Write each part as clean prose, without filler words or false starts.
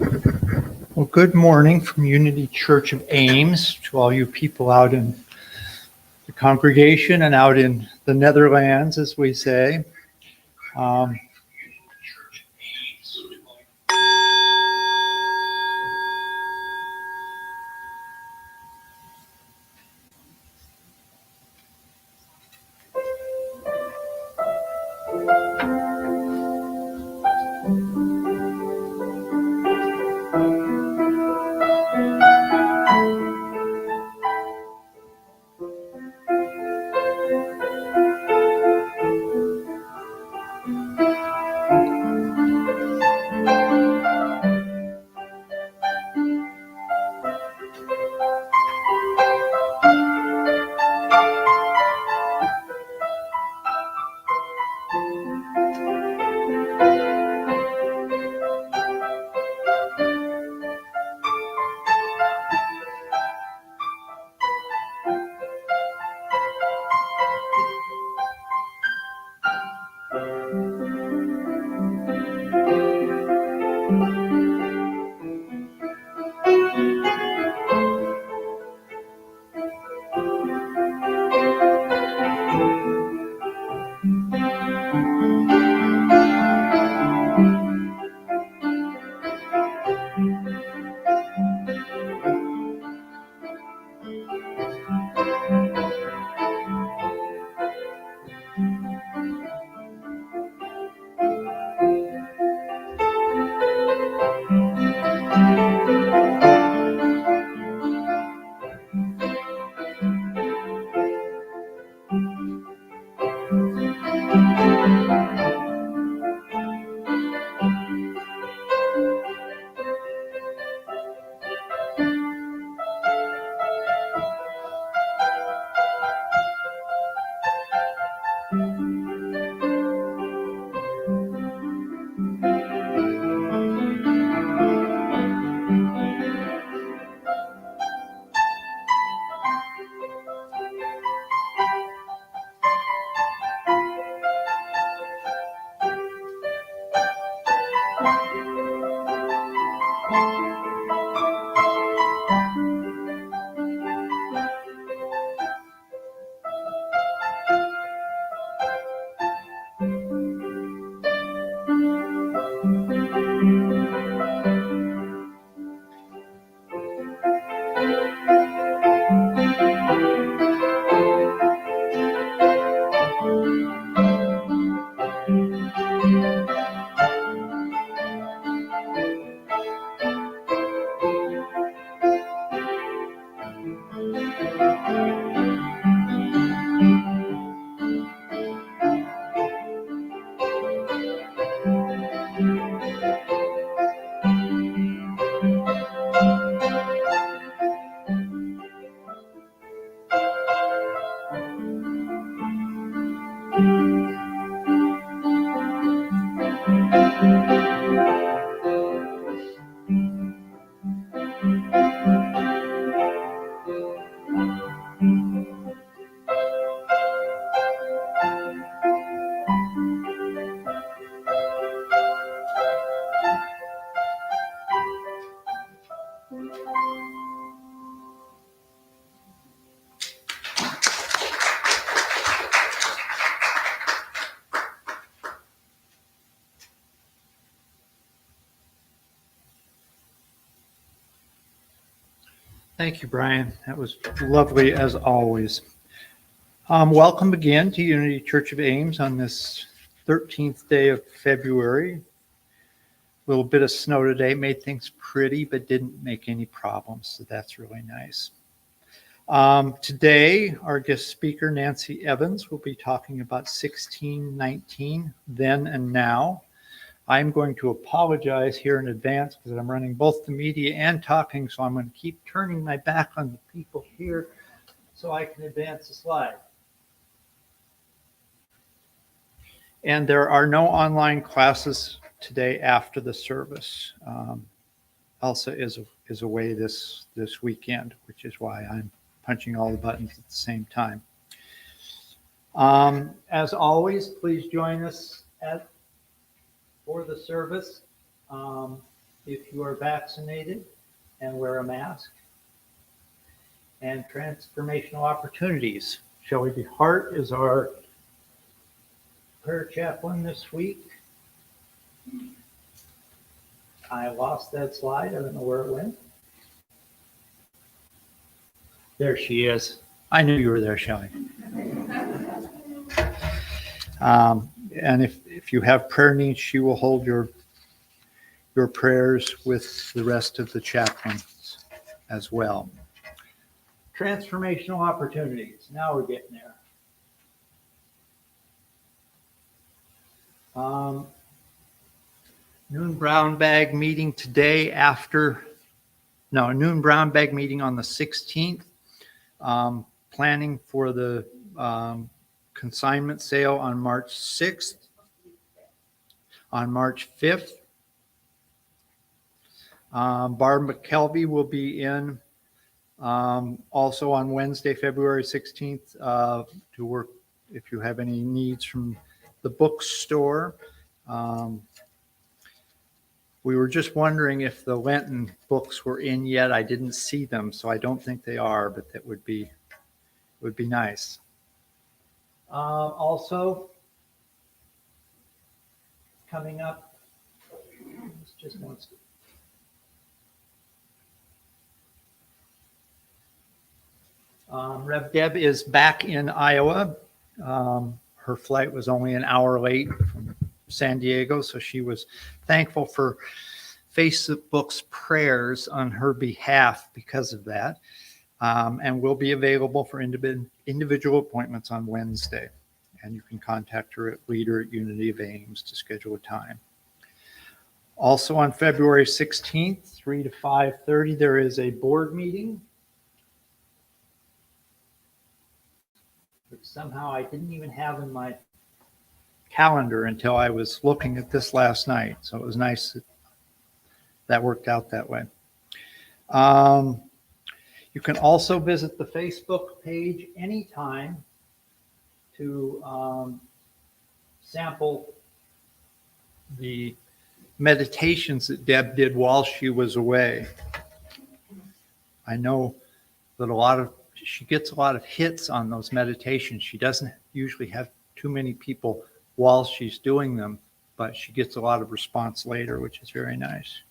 Well, good morning from Unity Church of Ames to all you people out in the congregation and out in the Netherlands, as we say. Thank you, Brian. That was lovely as always. Welcome again to Unity Church of Ames on this 13th day of February. A little bit of snow today made things pretty, but didn't make any problems, so that's really nice. Today, our guest speaker, Nancy Evans, will be talking about 1619, then and now. I'm going to apologize here in advance because I'm running both the media and talking, so I'm going to keep turning my back on the people here so I can advance the slide. And there are no online classes today after the service. Elsa is away this weekend, which is why I'm punching all the buttons at the same time. As always, please join us for the service. if you are vaccinated, and wear a mask. And transformational opportunities. Shelley B. Hart is our prayer chaplain this week. I lost that slide. I don't know where it went. There she is. I knew you were there, Shelley. And if you have prayer needs, she will hold your prayers with the rest of the chaplains as well. Transformational opportunities. Now we're getting there. Noon brown bag meeting today noon brown bag meeting on the 16th. Planning for the consignment sale on March 6th. On March 5th. Barb McKelvey will be in also on Wednesday, February 16th, to work if you have any needs from the bookstore. We were just wondering if the Lenten books were in yet. I didn't see them, so I don't think they are, but that would be nice. Also, coming up, just one second. Rev Deb is back in Iowa. Her flight was only an hour late from San Diego, so she was thankful for Facebook's prayers on her behalf because of that, and will be available for individual appointments on Wednesday. And you can contact her at Leader at Unity of Ames to schedule a time. Also on February 16th, 3 to 5:30, there is a board meeting, which somehow I didn't even have in my calendar until I was looking at this last night. So it was nice that worked out that way. You can also visit the Facebook page anytime to sample the meditations that Deb did while she was away. I know that she gets a lot of hits on those meditations. She doesn't usually have too many people while she's doing them, but she gets a lot of response later, which is very nice.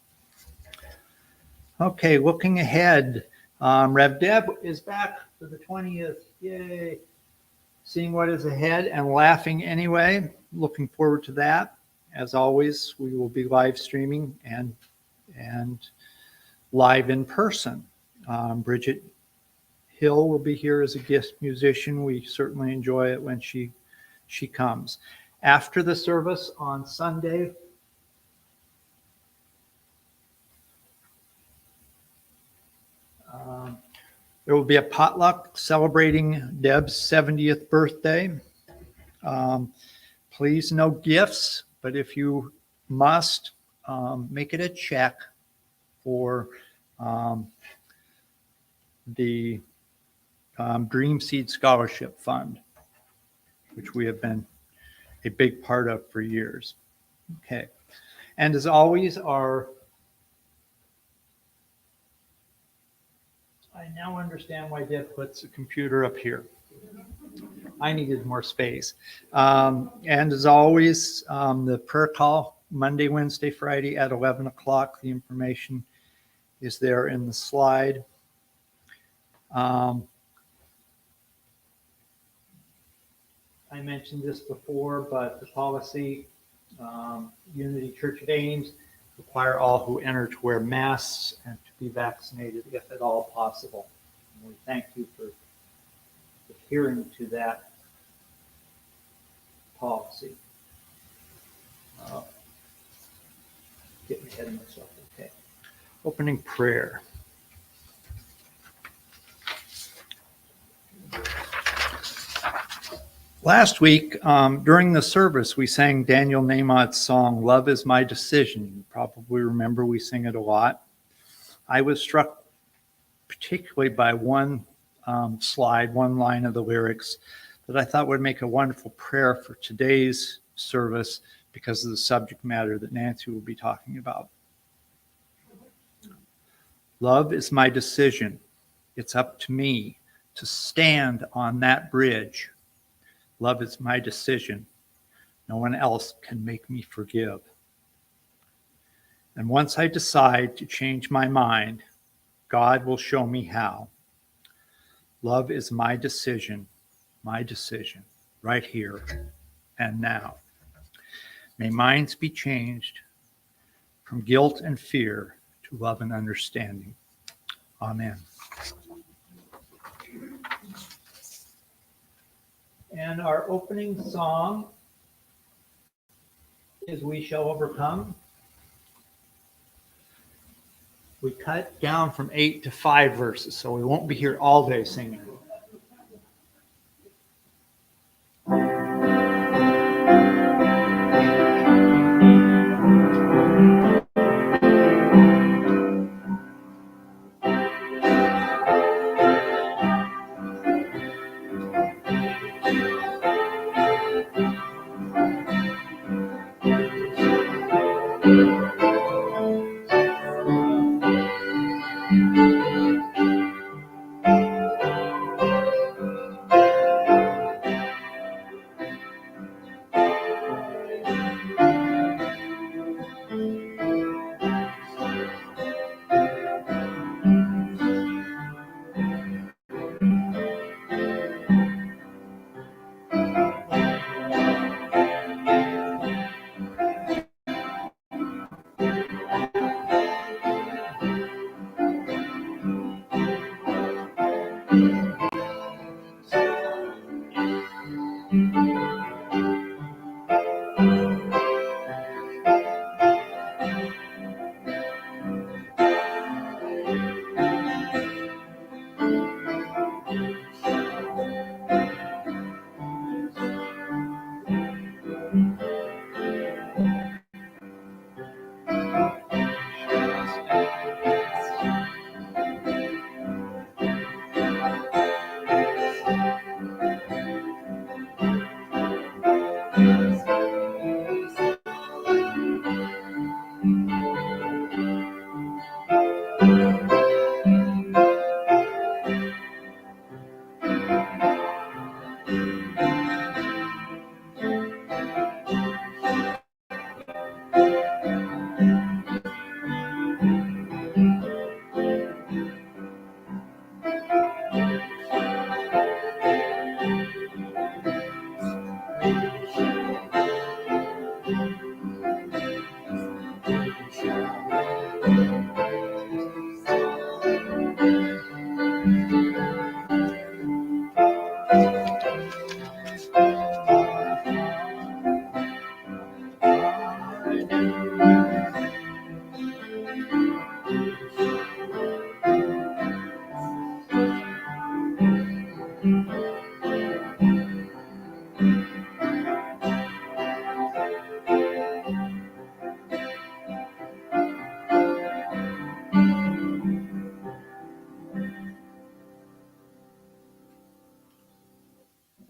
Okay, looking ahead, Rev Deb is back for the 20th. Yay. Seeing what is ahead and laughing anyway. Looking forward to that. As always, we will be live streaming and live in person. Bridget Hill will be here as a guest musician. We certainly enjoy it when she comes. After the service on Sunday, there will be a potluck celebrating Deb's 70th birthday. Please, no gifts, but if you must, make it a check for the Dream Seed Scholarship Fund, which we have been a big part of for years. Okay. And as always, I now understand why Deb puts a computer up here. I needed more space. And as always, the prayer call Monday, Wednesday, Friday at 11 o'clock. The information is there in the slide. I mentioned this before, but the policy, Unity Church of Ames, require all who enter to wear masks and to be vaccinated if at all possible. And we thank you for adhering to that policy. Getting ahead of myself. Okay. Opening prayer. Last week, during the service, we sang Daniel Namat's song, Love is My Decision. You probably remember we sing it a lot. I was struck particularly by one line of the lyrics that I thought would make a wonderful prayer for today's service because of the subject matter that Nancy will be talking about. Love is my decision. It's up to me to stand on that bridge. Love is my decision. No one else can make me forgive. And once I decide to change my mind, God will show me how. Love is my decision, right here and now. May minds be changed from guilt and fear to love and understanding. Amen. And our opening song is We Shall Overcome. We cut down from 8 to 5 verses, so we won't be here all day singing.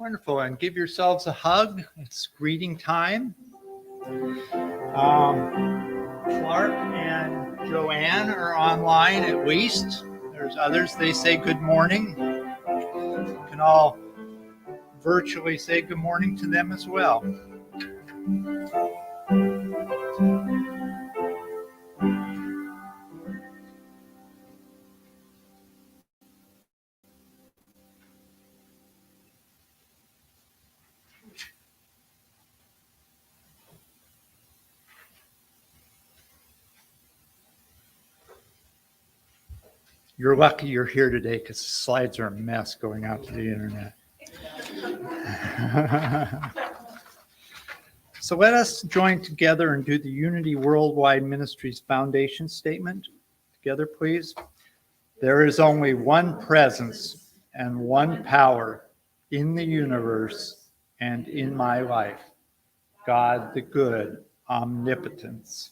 Wonderful, and give yourselves a hug. It's greeting time. Clark and Joanne are online at least. There's others, they say good morning. You can all virtually say good morning to them as well. You're lucky you're here today because the slides are a mess going out to the internet. So let us join together and do the Unity Worldwide Ministries Foundation statement. Together, please. There is only one presence and one power in the universe and in my life, God the good, omnipotence.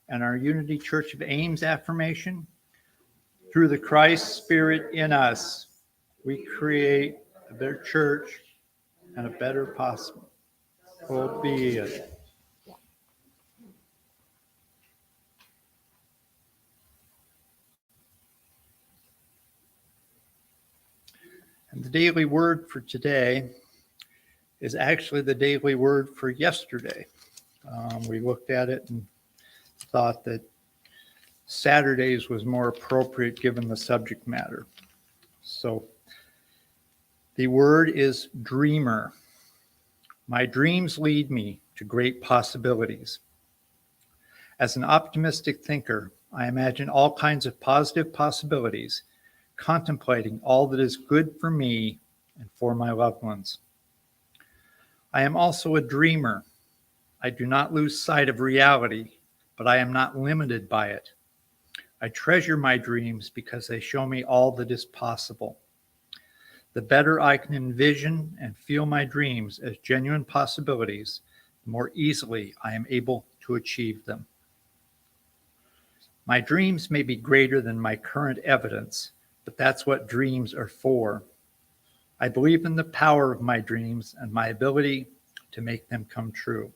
And our Unity Church of Ames affirmation, through the Christ Spirit in us, we create a better church and a better possible be it. The daily word for today is actually the daily word for yesterday. We looked at it and thought that Saturdays was more appropriate given the subject matter. So the word is dreamer. My dreams lead me to great possibilities. As an optimistic thinker, I imagine all kinds of positive possibilities, contemplating all that is good for me and for my loved ones. I am also a dreamer. I do not lose sight of reality, but I am not limited by it. I treasure my dreams because they show me all that is possible. The better I can envision and feel my dreams as genuine possibilities, the more easily I am able to achieve them. My dreams may be greater than my current evidence, but that's what dreams are for. I believe in the power of my dreams and my ability to make them come true.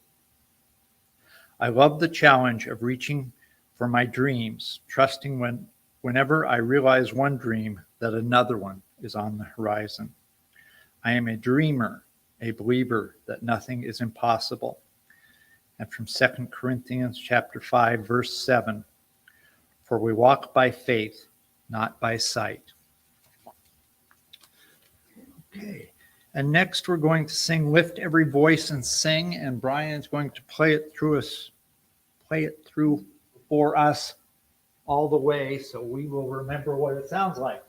I love the challenge of reaching for my dreams, trusting whenever I realize one dream that another one is on the horizon. I am a dreamer, a believer that nothing is impossible. And from 2 Corinthians chapter 5, verse 7, for we walk by faith, not by sight. Okay. And next we're going to sing Lift Every Voice and Sing, and Brian's going to play it through for us all the way so we will remember what it sounds like.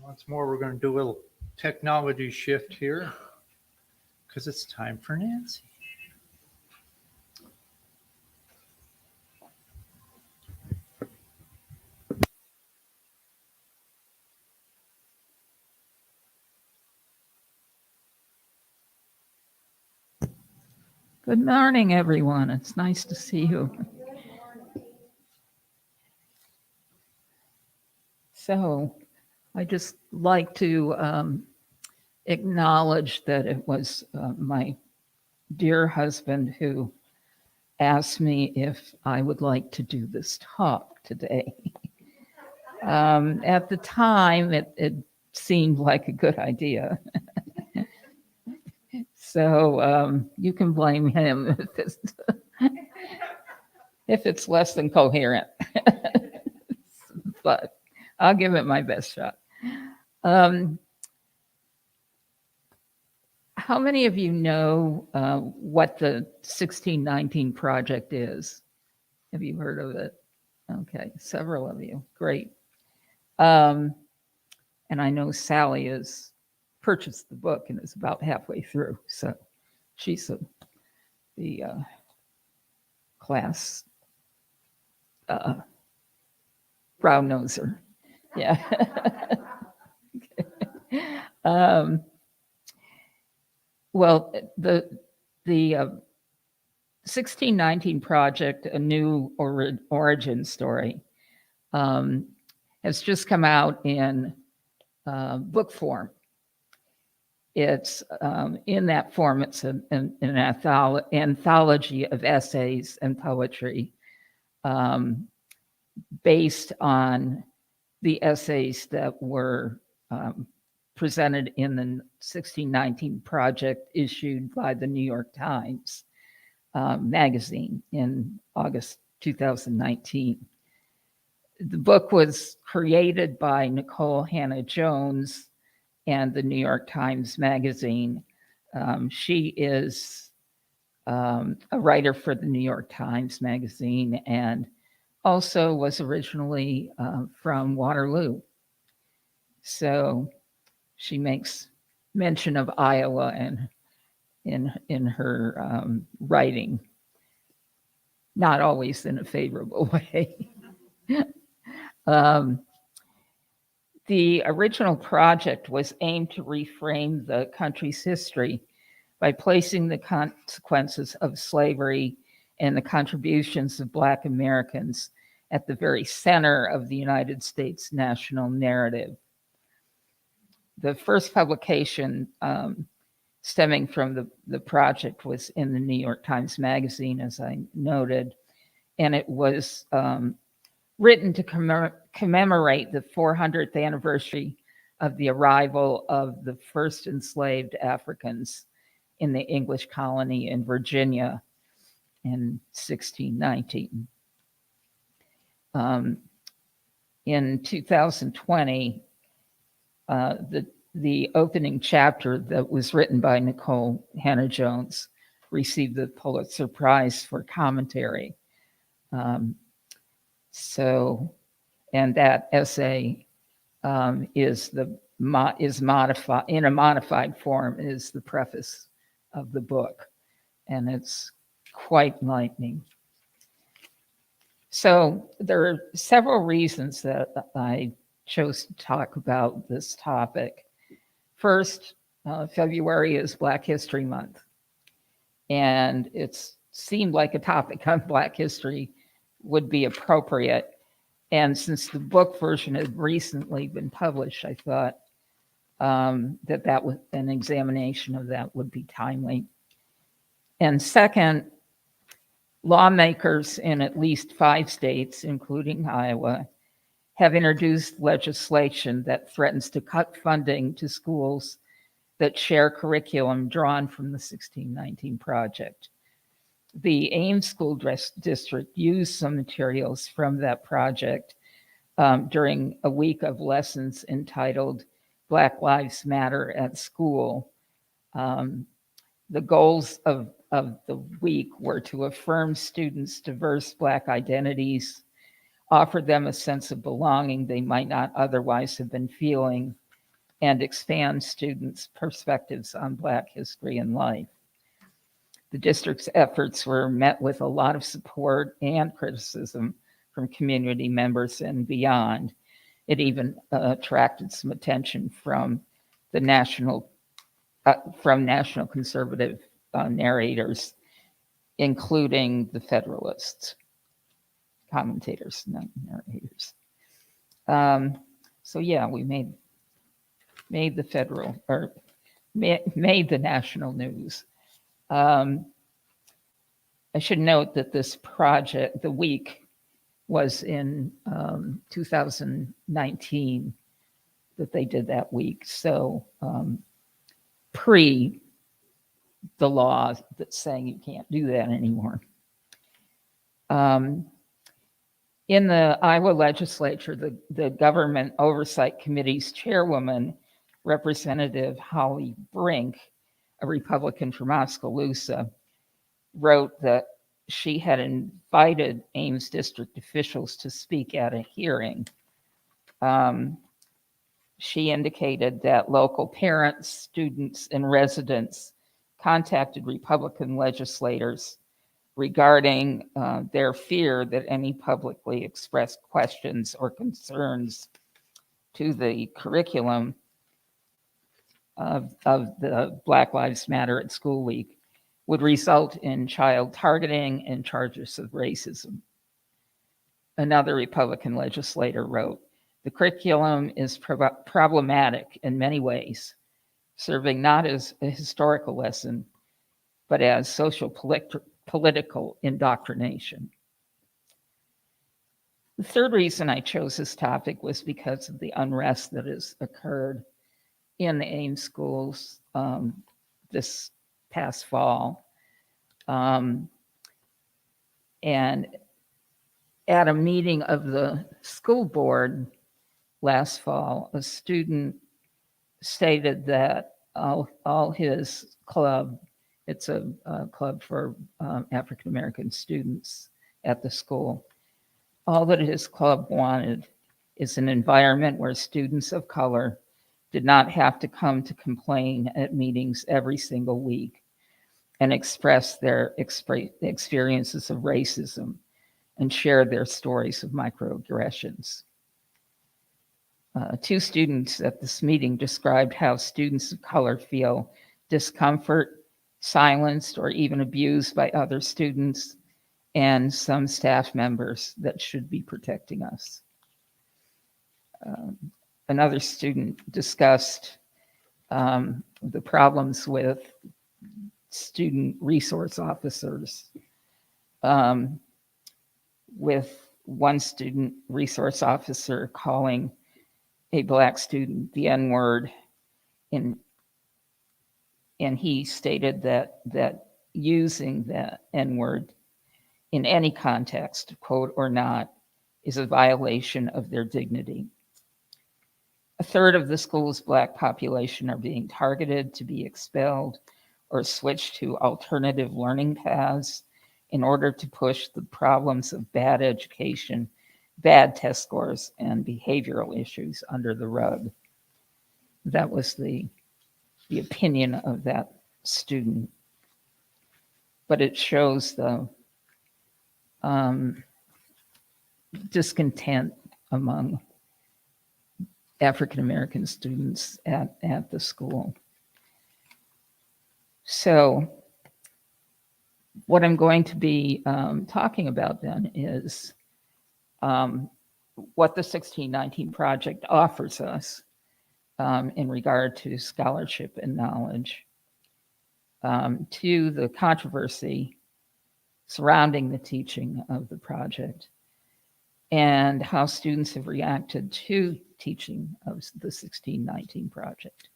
Once more, we're going to do a little technology shift here because it's time for Nancy. Good morning, everyone. It's nice to see you. So I just like to acknowledge that it was my dear husband who asked me if I would like to do this talk today. At the time, it seemed like a good idea. So you can blame him if it's less than coherent. But I'll give it my best shot. How many of you know what the 1619 Project is? Have you heard of it? Okay, several of you. Great. And I know Sally has purchased the book and is about halfway through. So she's the class brown noser. Yeah. Well, the 1619 Project, a new origin story, has just come out in book form. It's in that form, it's an anthology of essays and poetry based on the essays that were presented in the 1619 Project issued by the New York Times magazine in August 2019. The book was created by Nicole Hannah-Jones and the New York Times Magazine. She is a writer for the New York Times Magazine and also was originally from Waterloo. So she makes mention of Iowa and in her writing, not always in a favorable way. The original project was aimed to reframe the country's history by placing the consequences of slavery and the contributions of Black Americans at the very center of the United States national narrative. The first publication stemming from the project was in the New York Times Magazine, as I noted, and it was written to commemorate the 400th anniversary of the arrival of the first enslaved Africans in the English colony in Virginia in 1619. In 2020, the opening chapter that was written by Nicole Hannah-Jones received the Pulitzer Prize for commentary. And that essay is modified in a modified form is the preface of the book, and it's quite enlightening. So there are several reasons that I chose to talk about this topic. First, February is Black History Month, and it seemed like a topic on Black history would be appropriate. And since the book version had recently been published, I thought that was an examination of that would be timely. And second, lawmakers in at least 5 states, including Iowa, have introduced legislation that threatens to cut funding to schools that share curriculum drawn from the 1619 Project. The Ames School District used some materials from that project during a week of lessons entitled Black Lives Matter at School. The goals of the week were to affirm students' diverse Black identities, offer them a sense of belonging they might not otherwise have been feeling, and expand students' perspectives on Black history and life. The district's efforts were met with a lot of support and criticism from community members and beyond. It even attracted some attention from the national conservative narrators including the Federalists, commentators, not narrators. So yeah, we made the federal, or made the national news. I should note that this project, the week, was in 2019 that they did that week. So pre the law that's saying you can't do that anymore. In the Iowa legislature, the Government Oversight Committee's chairwoman, Representative Holly Brink, a Republican from Oskaloosa, wrote that she had invited Ames district officials to speak at a hearing. She indicated that local parents, students, and residents contacted Republican legislators regarding their fear that any publicly expressed questions or concerns to the curriculum of the Black Lives Matter at School Week would result in child targeting and charges of racism. Another Republican legislator wrote, "The curriculum is problematic in many ways, serving not as a historical lesson, but as social political indoctrination." The third reason I chose this topic was because of the unrest that has occurred in the Ames schools this past fall. And at a meeting of the school board last fall, a student stated that all his club, it's a club for African American students at the school, all that his club wanted is an environment where students of color did not have to come to complain at meetings every single week and express their experiences of racism and share their stories of microaggressions. Two students at this meeting described how students of color feel discomfort, silenced, or even abused by other students and some staff members that should be protecting us. Another student discussed the problems with student resource officers, with one student resource officer calling a Black student the N-word, and he stated that using the N-word in any context, quote or not, is a violation of their dignity. A third of the school's Black population are being targeted to be expelled or switched to alternative learning paths in order to push the problems of bad education, bad test scores, and behavioral issues under the rug. That was the opinion of that student. But it shows the discontent among African American students at the school. So what I'm going to be talking about then is what the 1619 Project offers us in regard to scholarship and knowledge, to the controversy surrounding the teaching of the project, and how students have reacted to teaching of the 1619 Project.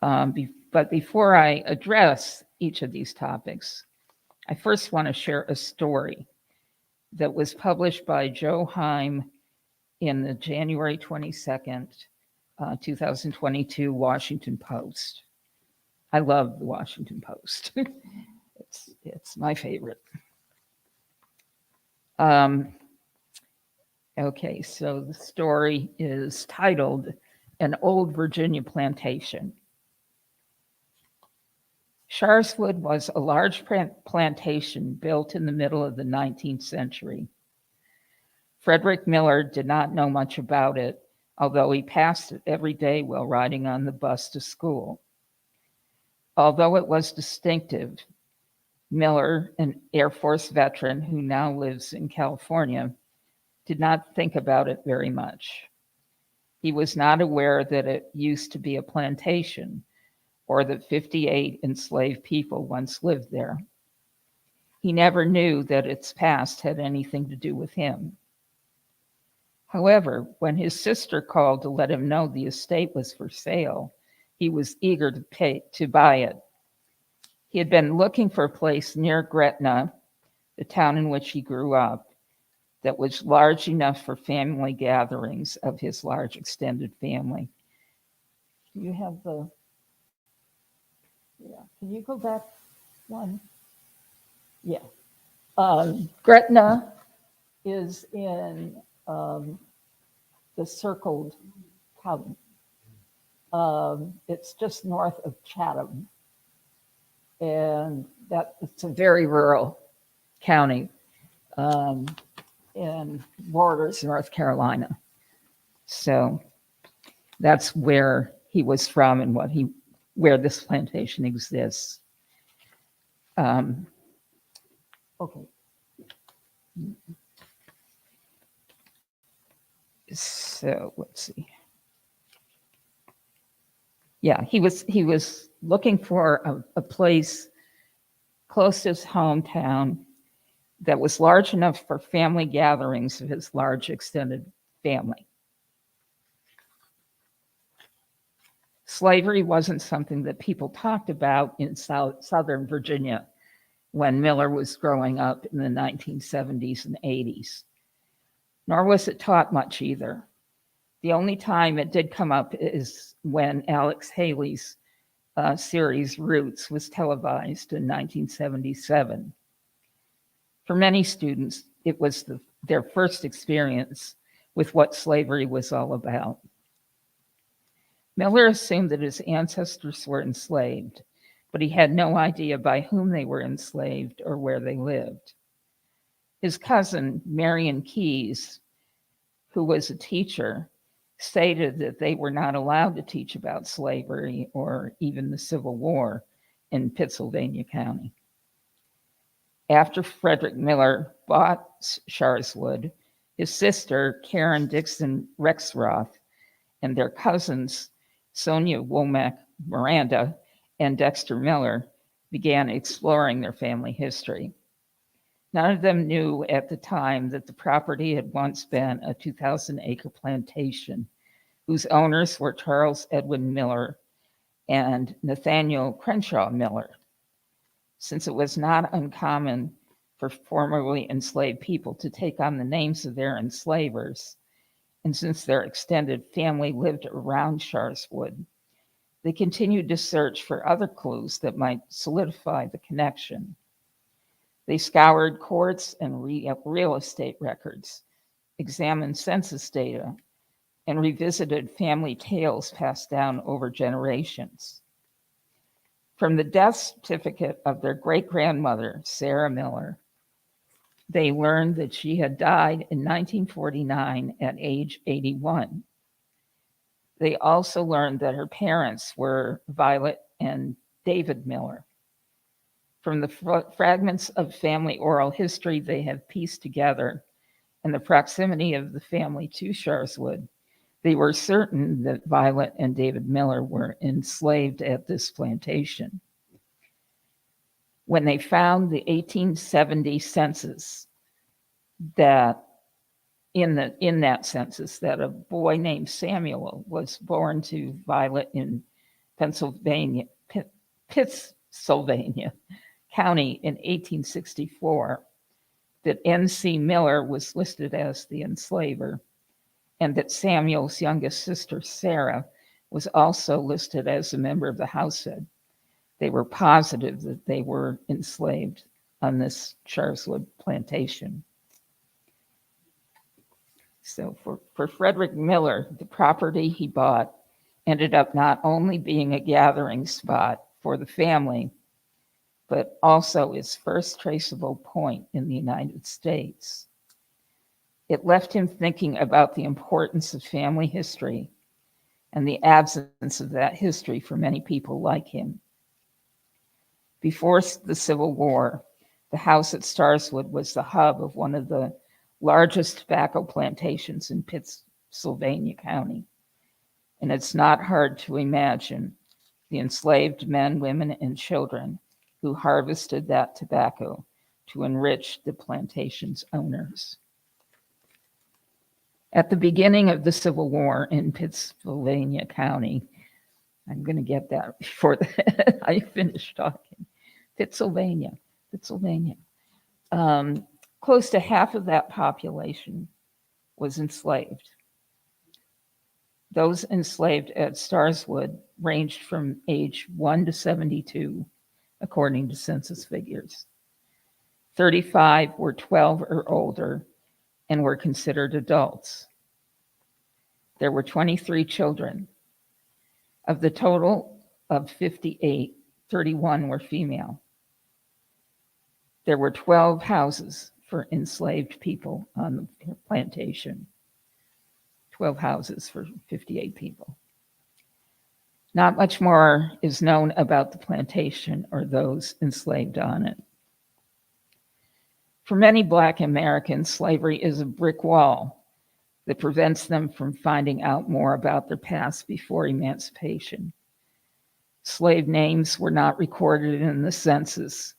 But before I address each of these topics, I first want to share a story that was published by Joe Heim in the January 22nd, 2022 Washington Post. I love the Washington Post. It's my favorite. Okay, so the story is titled "An Old Virginia Plantation." Sharswood was a large plantation built in the middle of the 19th century. Frederick Miller did not know much about it, although he passed it every day while riding on the bus to school. Although it was distinctive, Miller, an Air Force veteran who now lives in California, did not think about it very much. He was not aware that it used to be a plantation or that 58 enslaved people once lived there. He never knew that its past had anything to do with him. However, when his sister called to let him know the estate was for sale, he was eager to buy it. He had been looking for a place near Gretna, the town in which he grew up, that was large enough for family gatherings of his large extended family. Do you have can you go back one? Yeah. Gretna is in the circled county. It's just north of Chatham. And it's a very rural county and borders North Carolina. So that's where he was from and where this plantation exists. Okay. So let's see. Yeah, he was looking for a place close to his hometown that was large enough for family gatherings of his large extended family. Slavery wasn't something that people talked about in Southern Virginia when Miller was growing up in the 1970s and 80s, nor was it taught much either. The only time it did come up is when Alex Haley's series Roots was televised in 1977. For many students, it was their first experience with what slavery was all about. Miller assumed that his ancestors were enslaved, but he had no idea by whom they were enslaved or where they lived. His cousin, Marion Keyes, who was a teacher, stated that they were not allowed to teach about slavery or even the Civil War in Pittsylvania County. After Frederick Miller bought Sharswood, his sister, Karen Dixon Rexroth, and their cousins, Sonia Womack Miranda and Dexter Miller, began exploring their family history. None of them knew at the time that the property had once been a 2,000-acre plantation whose owners were Charles Edwin Miller and Nathaniel Crenshaw Miller. Since it was not uncommon for formerly enslaved people to take on the names of their enslavers, and since their extended family lived around Sharswood, they continued to search for other clues that might solidify the connection. They scoured courts and real estate records, examined census data, and revisited family tales passed down over generations. From the death certificate of their great-grandmother, Sarah Miller, they learned that she had died in 1949 at age 81. They also learned that her parents were Violet and David Miller. From the fragments of family oral history they have pieced together and the proximity of the family to Sharswood, they were certain that Violet and David Miller were enslaved at this plantation. When they found the 1870 census, that in that census, that a boy named Samuel was born to Violet in Pittsylvania County in 1864, that N.C. Miller was listed as the enslaver, and that Samuel's youngest sister, Sarah, was also listed as a member of the household. They were positive that they were enslaved on this Sharswood plantation. So for Frederick Miller, the property he bought ended up not only being a gathering spot for the family, but also its first traceable point in the United States. It left him thinking about the importance of family history and the absence of that history for many people like him. Before the Civil War, the house at Starswood was the hub of one of the largest tobacco plantations in Pittsylvania County. And it's not hard to imagine the enslaved men, women, and children who harvested that tobacco to enrich the plantation's owners. At the beginning of the Civil War in Pittsylvania County, I'm going to get that before I finish talking. Pittsylvania. Close to half of that population was enslaved. Those enslaved at Starswood ranged from age 1 to 72, according to census figures. 35 were 12 or older and were considered adults. There were 23 children. Of the total of 58, 31 were female. There were 12 houses for enslaved people on the plantation. 12 houses for 58 people. Not much more is known about the plantation or those enslaved on it. For many Black Americans, slavery is a brick wall that prevents them from finding out more about their past before emancipation. Slave names were not recorded in the census,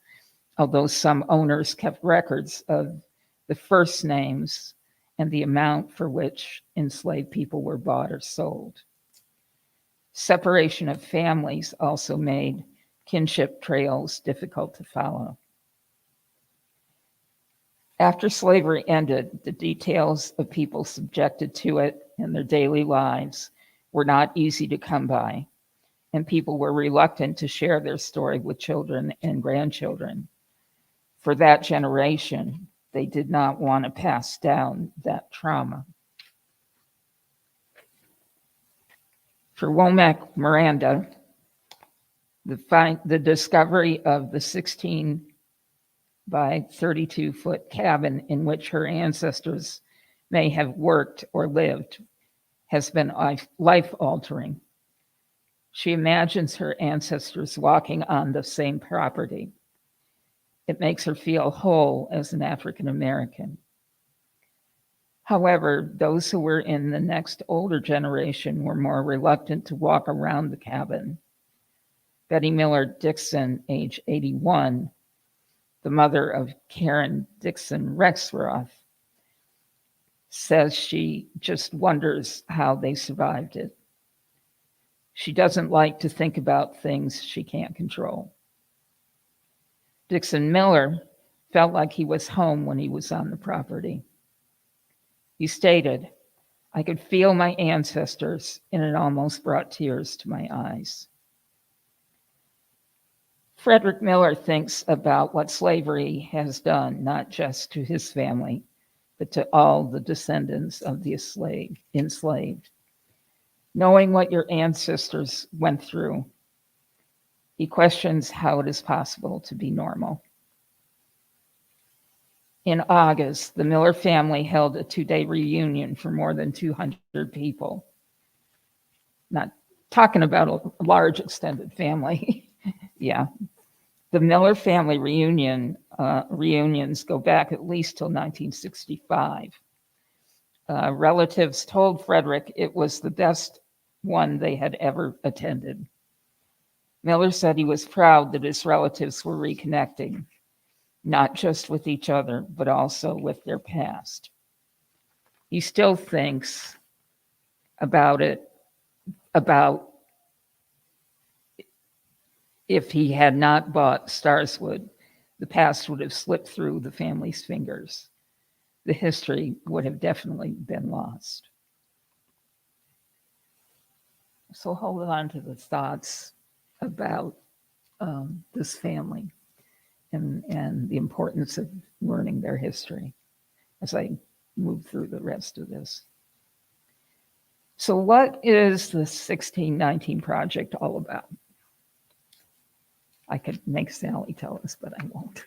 although some owners kept records of the first names and the amount for which enslaved people were bought or sold. Separation of families also made kinship trails difficult to follow. After slavery ended, the details of people subjected to it and their daily lives were not easy to come by, and people were reluctant to share their story with children and grandchildren. For that generation, they did not want to pass down that trauma. For Womack Miranda, the discovery of the 16 by 32-foot cabin in which her ancestors may have worked or lived has been life-altering. She imagines her ancestors walking on the same property. It makes her feel whole as an African American. However, those who were in the next older generation were more reluctant to walk around the cabin. Betty Miller Dixon, age 81, the mother of Karen Dixon Rexroth, says she just wonders how they survived it. She doesn't like to think about things she can't control. Dixon Miller felt like he was home when he was on the property. He stated, "I could feel my ancestors, and it almost brought tears to my eyes." Frederick Miller thinks about what slavery has done, not just to his family, but to all the descendants of the enslaved. Knowing what your ancestors went through, he questions how it is possible to be normal. In August, the Miller family held a 2-day reunion for more than 200 people. Not talking about a large extended family. Yeah. The Miller family reunions go back at least till 1965. Relatives told Frederick it was the best one they had ever attended. Miller said he was proud that his relatives were reconnecting, not just with each other, but also with their past. He still thinks about if he had not bought Starswood, the past would have slipped through the family's fingers. The history would have definitely been lost. So hold on to the thoughts about this family and the importance of learning their history as I move through the rest of this. So what is the 1619 Project all about? I could make Sally tell us, but I won't.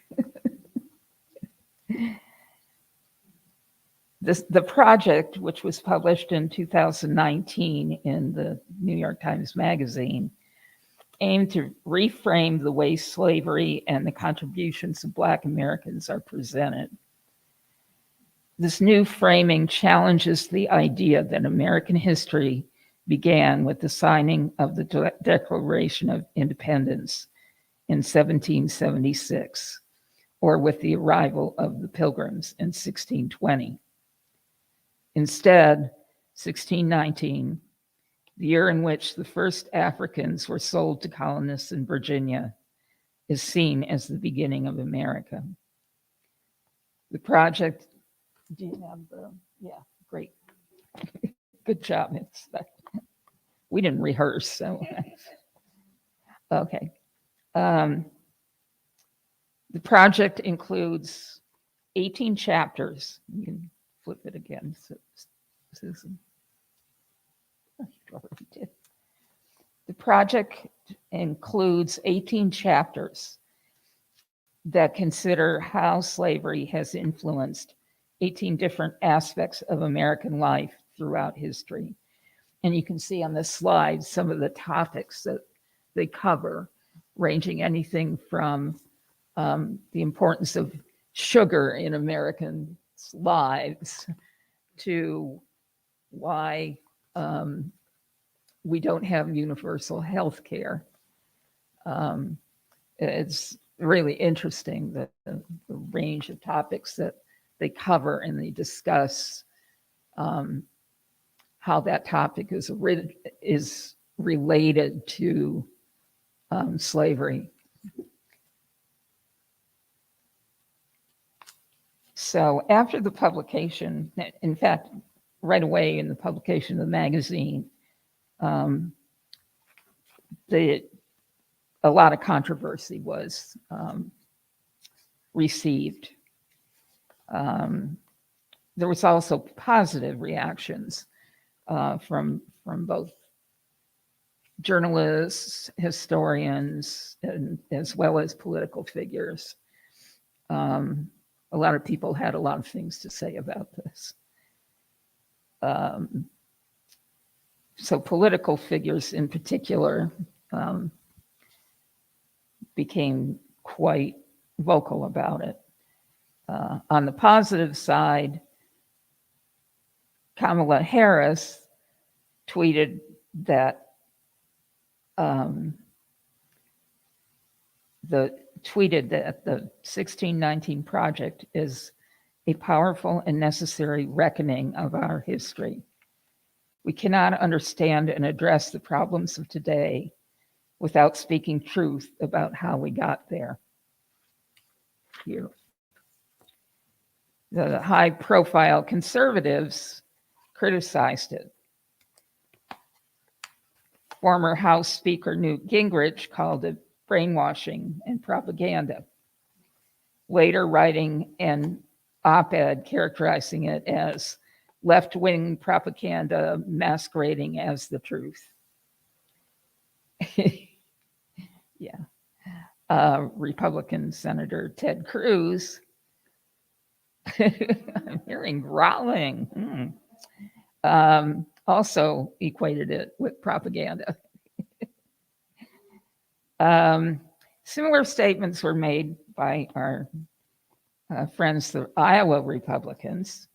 The project, which was published in 2019 in the New York Times Magazine, aimed to reframe the way slavery and the contributions of Black Americans are presented. This new framing challenges the idea that American history began with the signing of the Declaration of Independence in 1776, or with the arrival of the Pilgrims in 1620. Instead, 1619, the year in which the first Africans were sold to colonists in Virginia, is seen as the beginning of America. The project, do you have the, yeah, great. Good job. We didn't rehearse, so. Okay. The project includes 18 chapters. You can flip it again, Susan. Oh, you already did. The project includes 18 chapters that consider how slavery has influenced 18 different aspects of American life throughout history. And you can see on this slide some of the topics that they cover, ranging anything from the importance of sugar in Americans' lives to why we don't have universal health care. It's really interesting, the range of topics that they cover, and they discuss how that topic is related to slavery. So after the publication, in fact, right away in the publication of the magazine, a lot of controversy was received. There was also positive reactions from both journalists, historians, and as well as political figures. A lot of people had a lot of things to say about this. So political figures in particular became quite vocal about it. On the positive side, Kamala Harris tweeted that the 1619 Project is a powerful and necessary reckoning of our history. We cannot understand and address the problems of today without speaking truth about how we got there. Here. The high-profile conservatives criticized it. Former House Speaker Newt Gingrich called it brainwashing and propaganda, later writing an op-ed characterizing it as left-wing propaganda masquerading as the truth. Yeah. Republican Senator Ted Cruz, I'm hearing growling, also equated it with propaganda. Similar statements were made by our friends, the Iowa Republicans,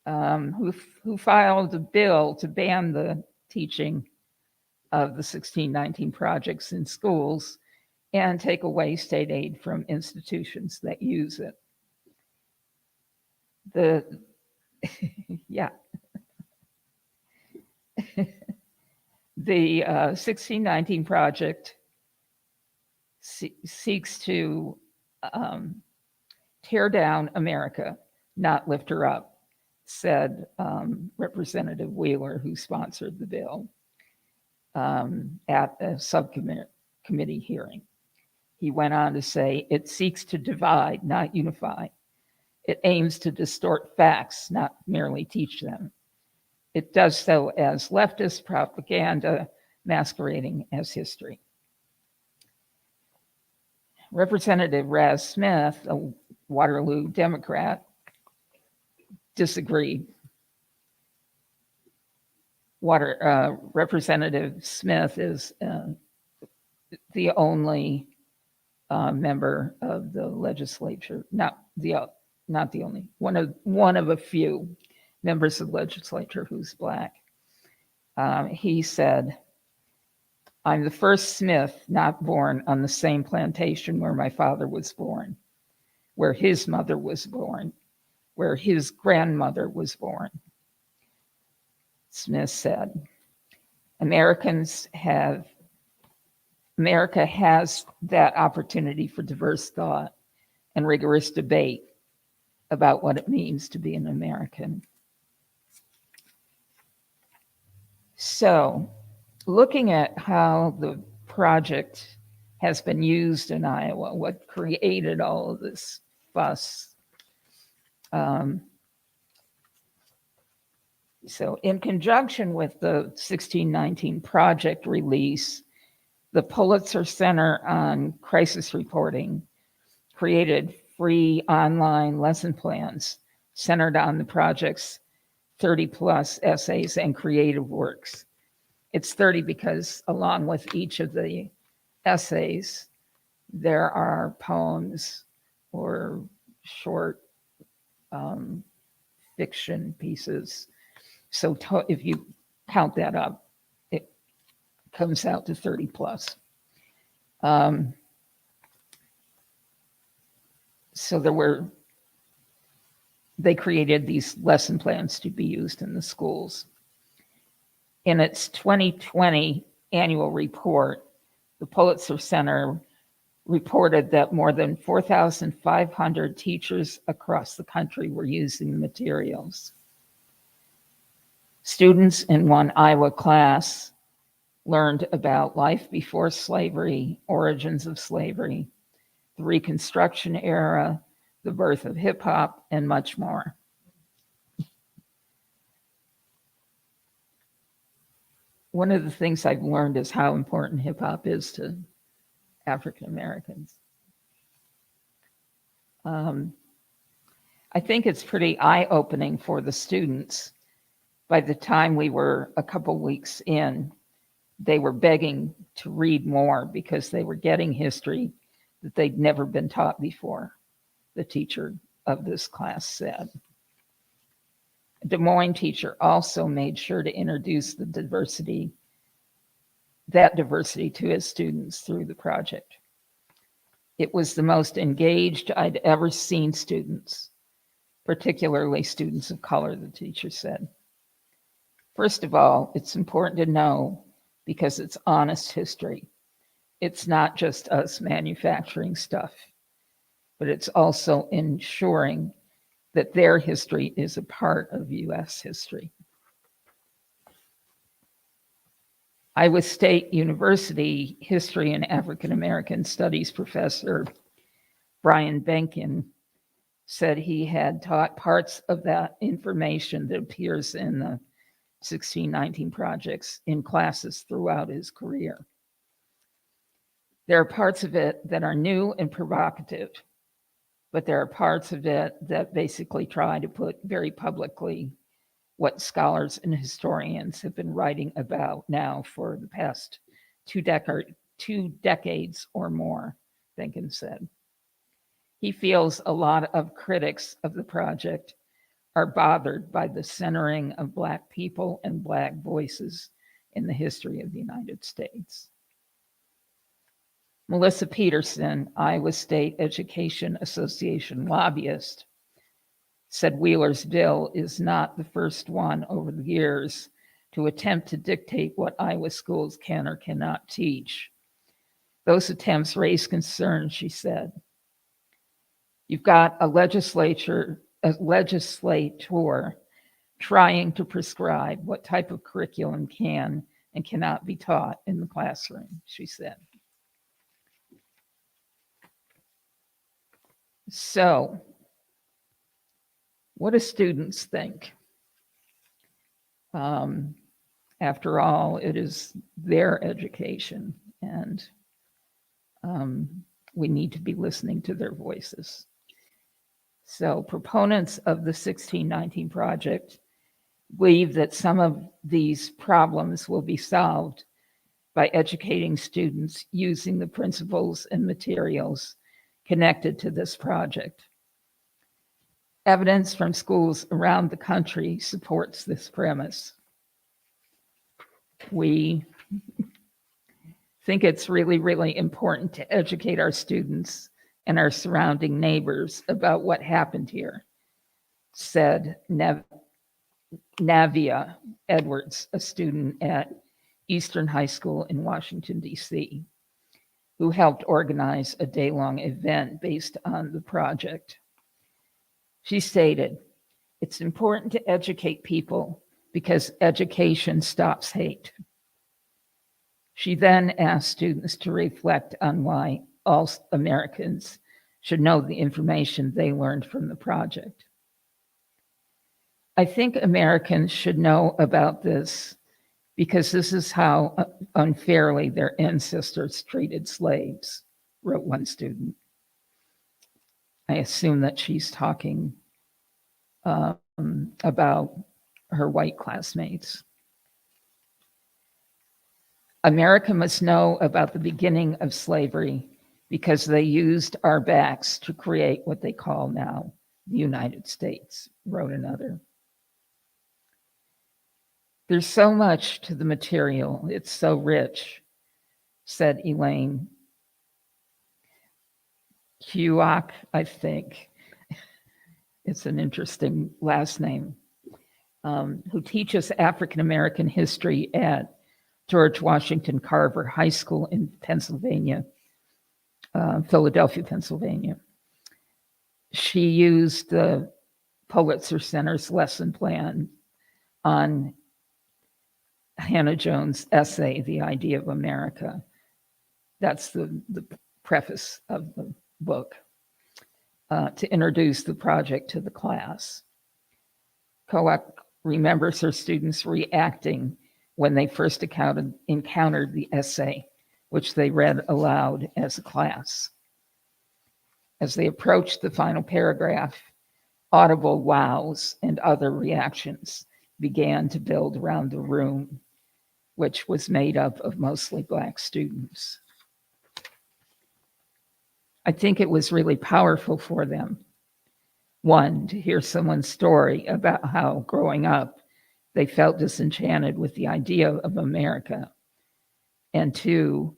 who filed a bill to ban the teaching of the 1619 projects in schools and take away state aid from institutions that use it. Yeah. The 1619 Project seeks to tear down America, not lift her up, said Representative Wheeler, who sponsored the bill, at a subcommittee hearing. He went on to say, it seeks to divide, not unify. It aims to distort facts, not merely teach them. It does so as leftist propaganda masquerading as history. Representative Raz Smith, a Waterloo Democrat, disagreed. Representative Smith is the only member of the legislature, not the only, one of a few members of the legislature who's Black. He said, "I'm the first Smith not born on the same plantation where my father was born, where his mother was born, where his grandmother was born." Smith said, America has that opportunity for diverse thought and rigorous debate about what it means to be an American. So, looking at how the project has been used in Iowa, what created all of this fuss. So, in conjunction with the 1619 project release, the Pulitzer Center on Crisis Reporting created free online lesson plans centered on the project's 30 plus essays and creative works. It's 30 because along with each of the essays, there are poems or short fiction pieces. So if you count that up, it comes out to 30 plus. So they created these lesson plans to be used in the schools. In its 2020 annual report, the Pulitzer Center reported that more than 4,500 teachers across the country were using the materials. Students in one Iowa class learned about life before slavery, origins of slavery, the Reconstruction era, the birth of hip hop, and much more. One of the things I've learned is how important hip hop is to African Americans. I think it's pretty eye-opening for the students. By the time we were a couple weeks in, they were begging to read more because they were getting history that they'd never been taught before, the teacher of this class said. A Des Moines teacher also made sure to introduce that diversity to his students through the project. It was the most engaged I'd ever seen students, particularly students of color, the teacher said. First of all, it's important to know because it's honest history. It's not just us manufacturing stuff, but it's also ensuring that their history is a part of US history. Iowa State University history and African American studies professor Brian Benkin said he had taught parts of that information that appears in the 1619 projects in classes throughout his career. There are parts of it that are new and provocative, but there are parts of it that basically try to put very publicly what scholars and historians have been writing about now for the past 2 decades or more, Benkin said. He feels a lot of critics of the project are bothered by the centering of Black people and Black voices in the history of the United States. Melissa Peterson, Iowa State Education Association lobbyist, said Wheeler's bill is not the first one over the years to attempt to dictate what Iowa schools can or cannot teach. Those attempts raise concerns, she said. You've got a legislator trying to prescribe what type of curriculum can and cannot be taught in the classroom, she said. So, what do students think? After all, it is their education, and we need to be listening to their voices. So, proponents of the 1619 project believe that some of these problems will be solved by educating students using the principles and materials connected to this project. Evidence from schools around the country supports this premise. We think it's really, really important to educate our students and our surrounding neighbors about what happened here, said Navia Edwards, a student at Eastern High School in Washington, D.C., who helped organize a day-long event based on the project. She stated, "It's important to educate people because education stops hate." She then asked students to reflect on why all Americans should know the information they learned from the project. "I think Americans should know about this because this is how unfairly their ancestors treated slaves," wrote one student. I assume that she's talking about her white classmates. "America must know about the beginning of slavery because they used our backs to create what they call now the United States," wrote another. "There's so much to the material. It's so rich," said Elaine Huock, I think. It's an interesting last name, who teaches African American history at George Washington Carver High School in Pennsylvania, Philadelphia, Pennsylvania. She used the Pulitzer Center's lesson plan on Hannah Jones' essay, The Idea of America. That's the preface of the book, to introduce the project to the class. Koak remembers her students reacting when they first encountered the essay, which they read aloud as a class. As they approached the final paragraph, audible wows and other reactions began to build around the room, which was made up of mostly Black students. I think it was really powerful for them. One, to hear someone's story about how growing up, they felt disenchanted with the idea of America. And two,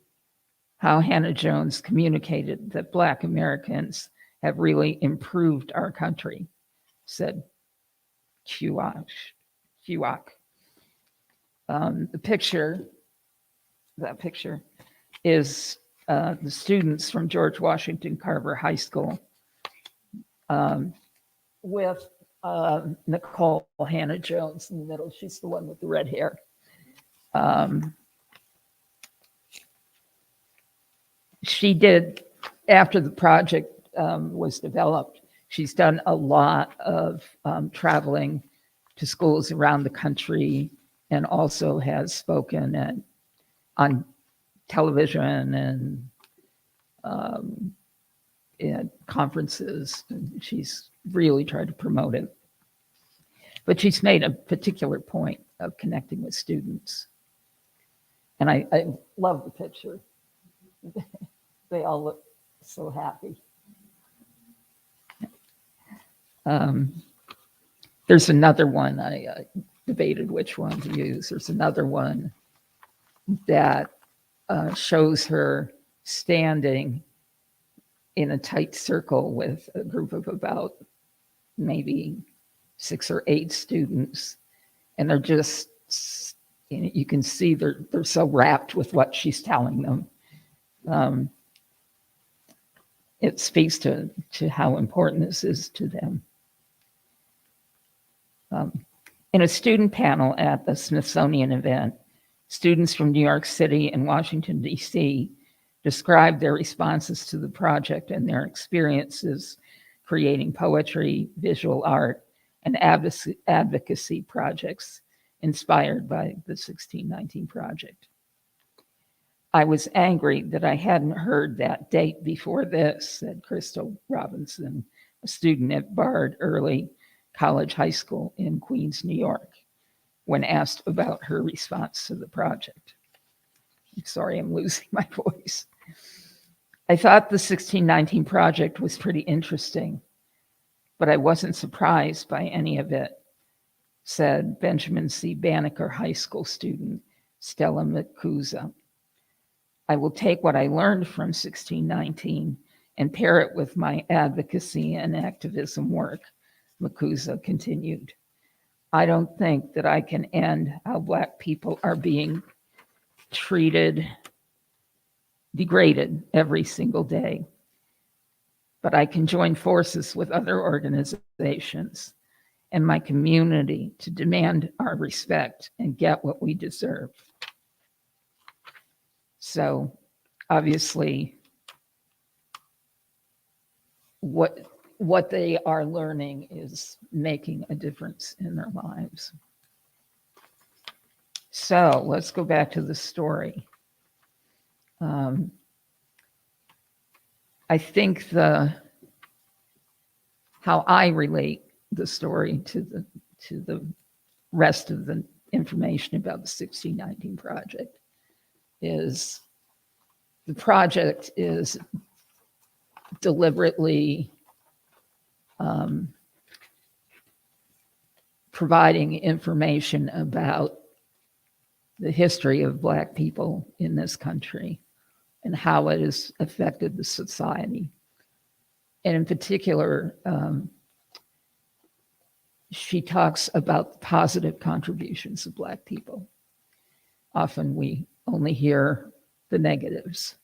how Hannah Jones communicated that Black Americans have really improved our country, said Huock. That picture is the students from George Washington Carver High School with Nicole Hannah Jones in the middle. She's the one with the red hair. She did, after the project was developed, she's done a lot of traveling to schools around the country and also has spoken on television and at conferences. She's really tried to promote it. But she's made a particular point of connecting with students. And I love the picture. They all look so happy. There's another one, I debated which one to use. There's another one that shows her standing in a tight circle with a group of about maybe 6 or 8 students. And they're just, you can see they're so wrapped with what she's telling them. It speaks to how important this is to them. In a student panel at the Smithsonian event, students from New York City and Washington, D.C. described their responses to the project and their experiences creating poetry, visual art, and advocacy projects inspired by the 1619 Project. "I was angry that I hadn't heard that date before this," said Crystal Robinson, a student at Bard Early College High School in Queens, New York, when asked about her response to the project. Sorry, I'm losing my voice. I thought the 1619 project was pretty interesting, but I wasn't surprised by any of it, said Benjamin C. Banneker High School student Stella Makuza. I will take what I learned from 1619 and pair it with my advocacy and activism work, Makuza continued. I don't think that I can end how Black people are being treated, degraded every single day, but I can join forces with other organizations and my community to demand our respect and get what we deserve. So obviously, what they are learning is making a difference in their lives. So let's go back to the story. I think how I relate the story to the rest of the information about the 1619 project is the project is deliberately providing information about the history of Black people in this country and how it has affected the society. And in particular, she talks about the positive contributions of Black people. Often we only hear the negatives.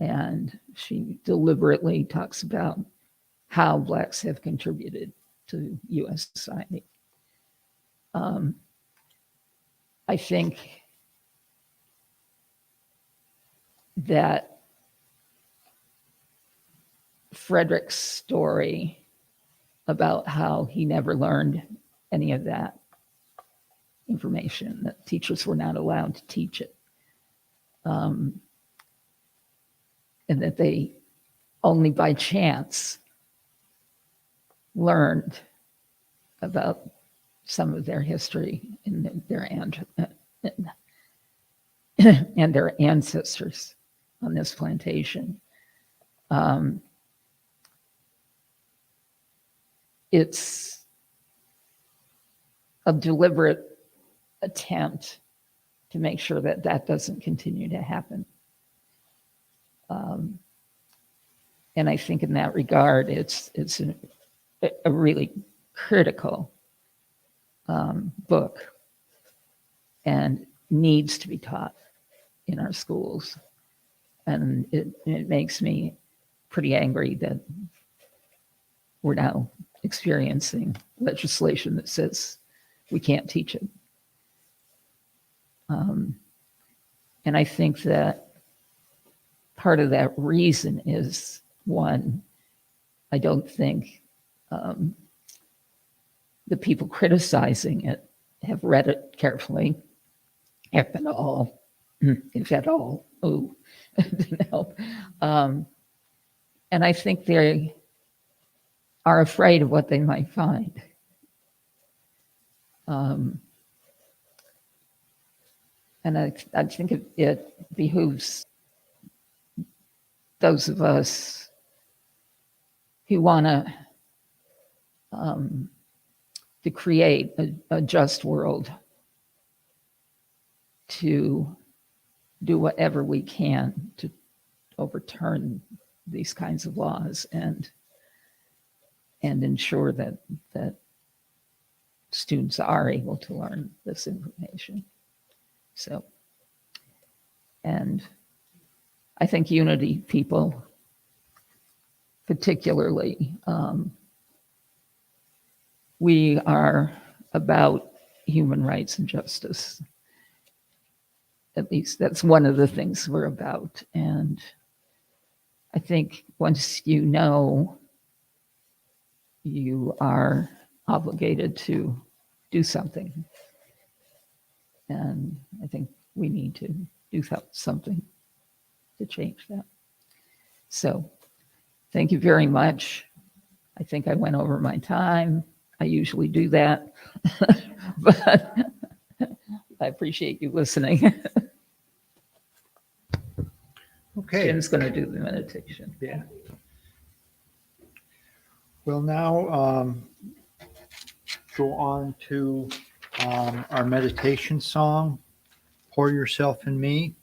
And she deliberately talks about how Blacks have contributed to US society. I think that Frederick's story about how he never learned any of that information, that teachers were not allowed to teach it, and that they only by chance learned about some of their history and their ancestors on this plantation. It's a deliberate attempt to make sure that that doesn't continue to happen. And I think in that regard, it's a really critical book and needs to be taught in our schools. And it makes me pretty angry that we're now experiencing legislation that says we can't teach it. And I think that part of that reason is, one, I don't think the people criticizing it have read it carefully, if at all. Oh, didn't help. And I think they are afraid of what they might find. And I think it behooves those of us who want to create a just world to do whatever we can to overturn these kinds of laws and ensure that students are able to learn this information. So, and I think Unity people particularly, we are about human rights and justice. At least that's one of the things we're about. And I think once you know, you are obligated to do something. And I think we need to do something to change that. So thank you very much. I think I went over my time. I usually do that, but I appreciate you listening. Okay. Jim's going to do the meditation. Yeah. We'll now go on to our meditation song, Pour Yourself in Me.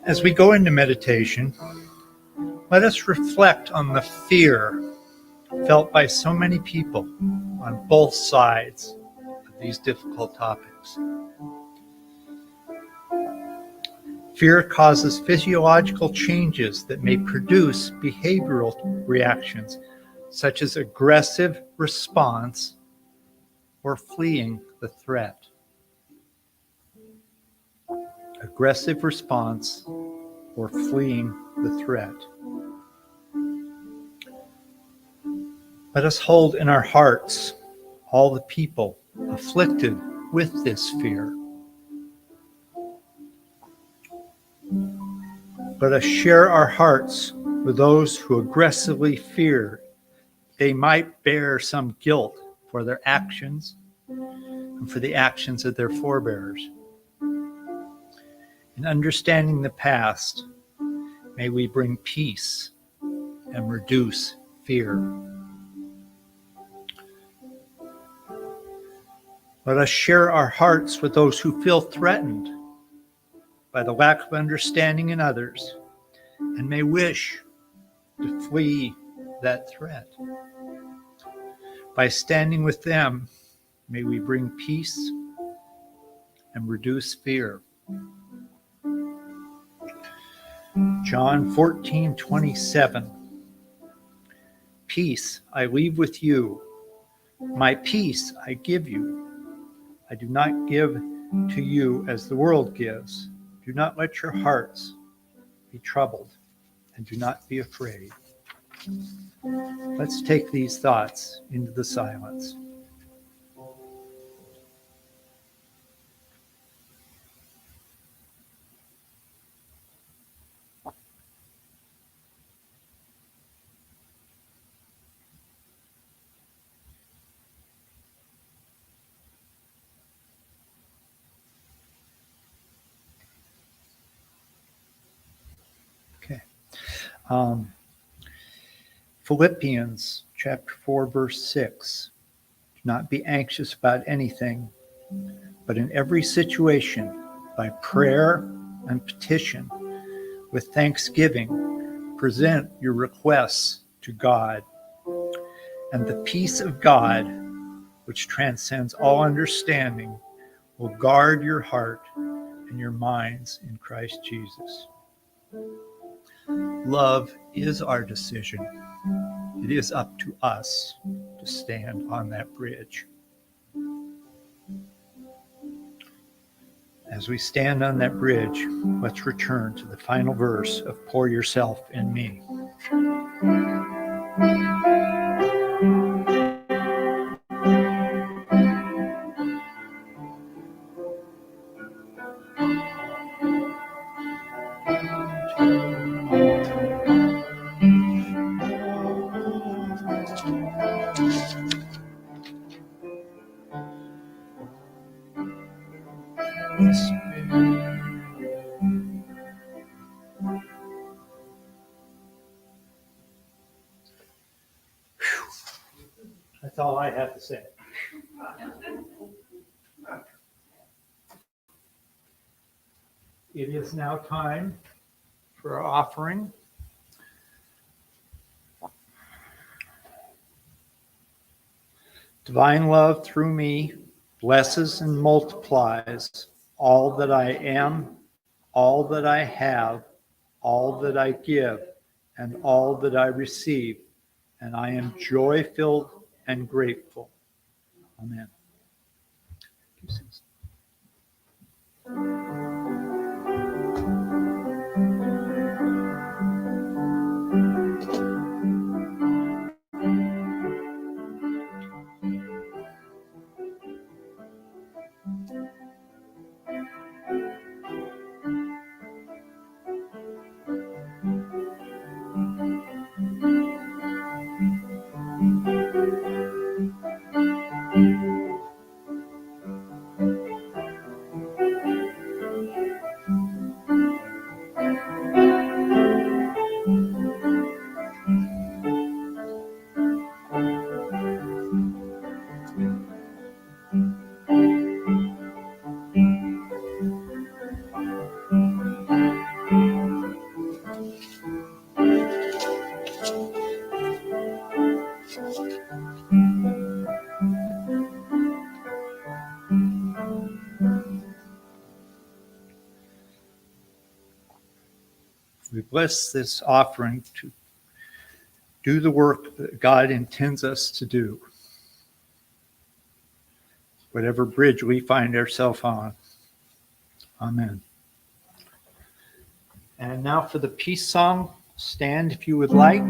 As we go into meditation, let us reflect on the fear felt by so many people on both sides of these difficult topics. Fear causes physiological changes that may produce behavioral reactions, such as aggressive response or fleeing the threat. Aggressive response or fleeing the threat. Let us hold in our hearts all the people afflicted with this fear. Let us share our hearts with those who aggressively fear they might bear some guilt for their actions and for the actions of their forebears. In understanding the past, may we bring peace and reduce fear. Let us share our hearts with those who feel threatened by the lack of understanding in others and may wish to flee that threat. By standing with them, may we bring peace and reduce fear. John 14:27. Peace I leave with you, my peace I give you. I do not give to you as the world gives. Do not let your hearts be troubled, and do not be afraid. Let's take these thoughts into the silence. Okay. Philippians chapter 4, verse 6. Do not be anxious about anything, but in every situation, by prayer and petition, with thanksgiving, present your requests to God. And the peace of God, which transcends all understanding, will guard your heart and your minds in Christ Jesus. Love is our decision. It is up to us to stand on that bridge. As we stand on that bridge, let's return to the final verse of Pour Yourself in Me. That's all I have to say. It is now time for our offering. Divine love through me blesses and multiplies all that I am, all that I have, all that I give, and all that I receive, and I am joy-filled and grateful. Amen. We bless this offering to do the work that God intends us to do, whatever bridge we find ourselves on. Amen. And now for the peace song. Stand if you would like.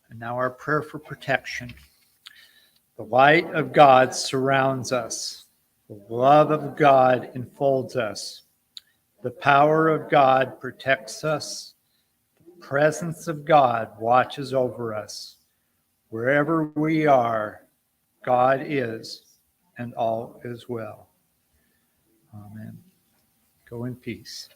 And now our prayer for protection. The light of God surrounds us. The love of God enfolds us. The power of God protects us. The presence of God watches over us. Wherever we are, God is, and all is well. Amen. Go in peace.